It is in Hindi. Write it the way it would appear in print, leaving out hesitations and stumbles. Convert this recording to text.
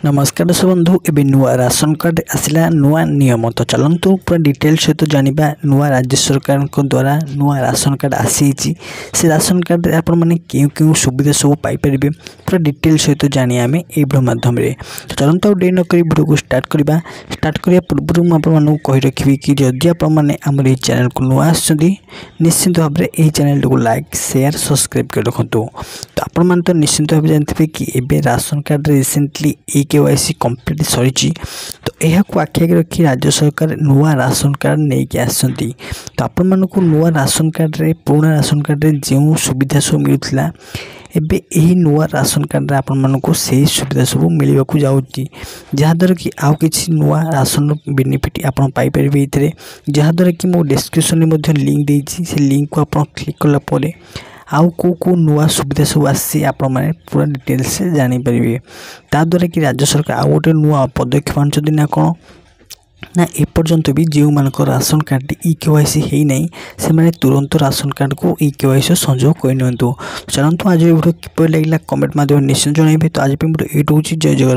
नमस्कार दर्शक बंधु एवं नुआ राशन कार्ड आसला नुआ नियम तो चलतु पूरा डिटेल सहित जाना नुआ राज्य सरकार द्वारा नुआ राशन कार्ड आसी से राशन कार्ड आपण मैंने क्यों क्यों सुविधा सब पाइपर पूरा डिटेल सहित जानी आम ये भिडियो मध्यम तो चलते डे नक भिडियो को स्टार्ट करने पूर्व मुझे कही रखी कि जदि आपने चैनल को नुआ निश्चिंत भाव में यही चैनल को लाइक शेयर सब्सक्राइब कर रखु तो आपण तो निश्चिंत भाव जानते कि एबे ration card recently KYC complete सरी तो यह आखि आगे रखी राज्य सरकार नुआ राशन कार्ड नहीं कि आसती तो आपण मानक नुआ राशन कार्ड रे पुराना राशन कार्ड रे जो सुविधा सब मिलूला एबे यही नुआ राशन कार्ड रे आपण मानक से सुविधा सब मिलवा को जाउची जहाद्वारा कि आउ किसी नुआ राशन बेनिफिट आपण पाई परिबे इतरे जहाद्वारा कि मो डिस्क्रिप्शन में लिंक देछि से लिंक को आपण क्लिक कला परे आउ को नुआ सुविधा सब आसी आपण माने पूरा डिटेल से जानी परिबे ता द्वारा कि राज्य सरकार आउ गोटे नुआ पदक्षेप आनछथि ना कोन ना एपर्यंत भी जो मानक राशन कार्ड KYC है नहीं से माने तुरंत राशन कार्ड को KYC संयोग कर चलतु आज वीडियो किपर लगे कमेंट माध्यम निश्चय जनइबे तो आज वीडियो ये जय जगन्नाथ।